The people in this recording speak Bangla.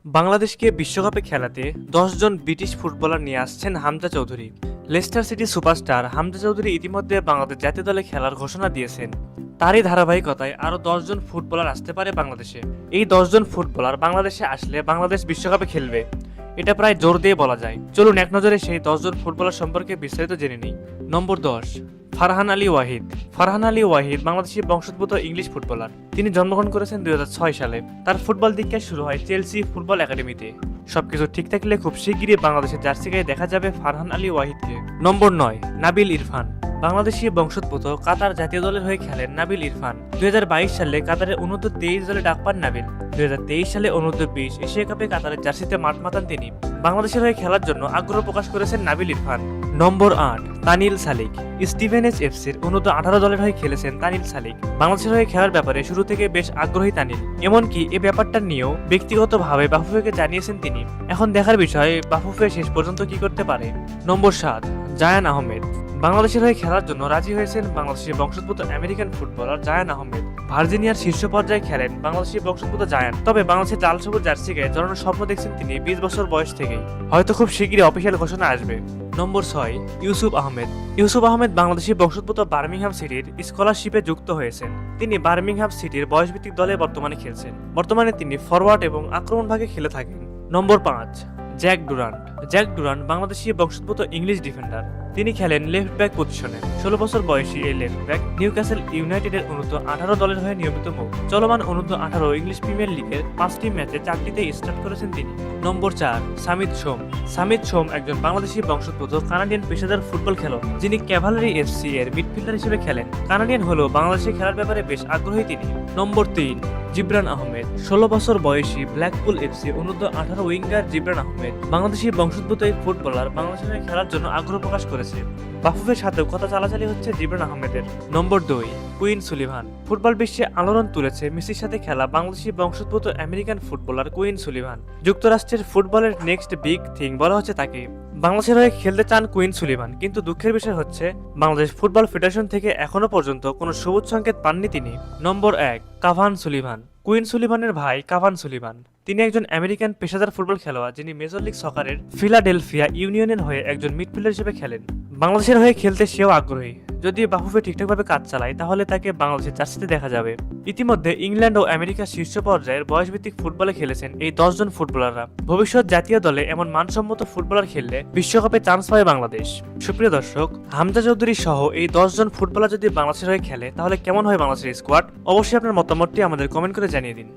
বাংলাদেশকে বিশ্বকাপে খেলাতে ১০ জন ব্রিটিশ ফুটবলার নিয়ে আসছেন Hamza Chowdhury. Leicester city superstar Hamza Chowdhury ইতিমধ্যে বাংলাদেশ জাতীয় দলে খেলার ঘোষণা দিয়েছেন। তারই ধারাবাহিকতায় আরও ১০ জন ফুটবলার আসতে পারে বাংলাদেশে। এই ১০ জন ফুটবলার বাংলাদেশে আসলে বাংলাদেশ বিশ্বকাপে খেলবে, এটা প্রায় জোর দিয়ে বলা যায়। চলুন এক নজরে সেই ১০ জন ফুটবলার সম্পর্কে বিস্তারিত জেনে নিই। নম্বর ১০, ফারহান আলী ওয়াহিদ। ফারহান আলী ওয়াহিদ বাংলাদেশি বংশোদ্ভূত ইংলিশ ফুটবলার। তিনি জন্মগ্রহণ করেছেন ২০০৬ সালে। তার ফুটবল দীক্ষা শুরু হয় চেলসি ফুটবল একাডেমিতে। সবকিছু ঠিক থাকলে খুব শিগগিরই বাংলাদেশের জার্সি গায়ে দেখা যাবে ফারহান আলী ওয়াহিদকে। নম্বর ৯, নাবিল ইরফান। বাংলাদেশি বংশোদ্ভূত কাতার জাতীয় দলের হয়ে খেলেন নাবিল ইরফান। ২০২২ সালে কাতারের অনূর্ধ্ব-২৩ দলে ডাক পান নাবিল। ২০২৩ সালে অনূর্ধ্ব-২০ এশিয়া কাপে কাতারের জার্সিতে মাঠ মাতান তিনি। বাংলাদেশের হয়ে খেলার জন্য আগ্রহ প্রকাশ করেছেন নাবিল ইরফান। নম্বর ৮, তানিল সালিক। স্টিভেনস এফসির অনূর্ধ্ব-১৮ দলের হয়ে খেলেছেন তানিল সালিক। বাংলাদেশের হয়ে খেলার ব্যাপারে শুরু থেকে বেশ আগ্রহী তানিল। এমনকি এ ব্যাপারটা নিয়েও ব্যক্তিগতভাবে বাফুফেকে জানিয়েছেন তিনি। এখন দেখার বিষয় বাফুফে শেষ পর্যন্ত কি করতে পারে। নম্বর ৭, জায়ান আহমেদ। বাংলাদেশের হয়ে খেলার জন্য রাজি হয়েছেন বাংলাদেশি বংশোদ্ভূত আমেরিকান ফুটবলার জায়ান আহমেদ। ভার্জিনিয়ার শীর্ষ পর্যায়ে খেলেন বাংলাদেশি বংশোদ্ভূত জায়ান। তবে বাংলাদেশের লাল সবুজ জার্সি গায়ে জড়ানোর স্বপ্ন দেখছেন তিনি ২০ বছর বয়স থেকেই। হয়তো খুব শিগগিরই অফিসিয়াল ঘোষণা আসবে। নম্বর ৬, ইউসুফ আহমেদ। ইউসুফ আহমেদ বাংলাদেশি বংশোদ্ভূত বার্মিংহাম সিটির স্কলারশিপে যুক্ত হয়েছেন। তিনি বার্মিংহাম সিটির বয়সভিত্তিক দলে বর্তমানে খেলছেন। বর্তমানে তিনি ফরওয়ার্ড এবং আক্রমণ ভাগে খেলে থাকেন। নম্বর ৫, Jack Durand. Jack Durand Bangladeshi বংশোদ্ভূত ইংলিশ ডিফেন্ডার। তিনি খেলেন লেফট ব্যাক পজিশনে। ১৬ বছর বয়সী এই লেফট ব্যাক নিউক্যাসল ইউনাইটেডের অনূর্ধ্ব-১৮ দলের হয়ে নিয়মিত মুখ। চলমান অনূর্ধ্ব-১৮ ইংলিশ প্রিমিয়ার লিগের ৫টি ম্যাচে ৪টিতেই স্টার্ট করেছেন তিনি। নম্বর ৪, সামিদ সোম। সামিদ সোম একজন বাংলাদেশি বংশোদ্ভূত কানাডিয়ান পেশাদার ফুটবল খেলোয়াড়, যিনি ক্যাভালরি এফসি এর মিডফিল্ডার হিসেবে খেলেন। কানাডিয়ান হলেও বাংলাদেশে খেলার ব্যাপারে বেশ আগ্রহী তিনি। নম্বর ৩, জিবরান আহমেদ। ১৬ বছর বয়সী ব্ল্যাকপুল এফসি অনূর্ধ্ব-১৮ উইঙ্গার জিবরান আহমেদ বাংলাদেশি বংশোদ্ভূত এই ফুটবলার বাংলাদেশের হয়ে খেলার জন্য আগ্রহ প্রকাশ করেছে। বাফুফের সাথেও কথা চালাচালি হচ্ছে জিবরান আহমেদের। নম্বর ২, কুইন সুলিভান। ফুটবল বিশ্বে আলোড়ন তুলেছে মেসির সাথে খেলা বাংলাদেশি বংশোদ্ভূত আমেরিকান ফুটবলার কুইন সুলিভান। যুক্তরাষ্ট্রের ফুটবলের নেক্সট বিগ থিং বলা হচ্ছে তাকে। বাংলাদেশের হয়ে খেলতে চান কুইন সুলিভান, কিন্তু দুঃখের বিষয় হচ্ছে বাংলাদেশ ফুটবল ফেডারেশন থেকে এখনো পর্যন্ত কোনো সবুজ সংকেত পাননি তিনি। নম্বর ১, কাভান সুলিভান। কুইন সুলিভানের ভাই কাভান সুলিভান। তিনি একজন আমেরিকান পেশাদার ফুটবল খেলোয়াড়, যিনি মেজর লিগ সকারের ফিলাডেলফিয়া ইউনিয়নের হয়ে একজন মিডফিল্ডার হিসেবে খেলেন। বাংলাদেশের হয়ে খেলতে সেও আগ্রহী। যদি বাফুফে ঠিকঠাকভাবে কাজ চালায় তাহলে তাকে বাংলাদেশের জার্সিতে দেখা যাবে। ইতিমধ্যে ইংল্যান্ড ও আমেরিকার শীর্ষ পর্যায়ের বয়সভিত্তিক ফুটবলে খেলেছেন এই ১০ জন ফুটবলাররা। ভবিষ্যৎ জাতীয় দলে এমন মানসম্মত ফুটবলার খেললে বিশ্বকাপে চান্স পাবে বাংলাদেশ। সুপ্রিয় দর্শক, হামজা চৌধুরী সহ এই ১০ জন ফুটবলার যদি বাংলাদেশের হয়ে খেলে তাহলে কেমন হয় বাংলাদেশের স্কোয়াড? অবশ্যই আপনার মতামতটি আমাদের কমেন্ট করে জানিয়ে দিন।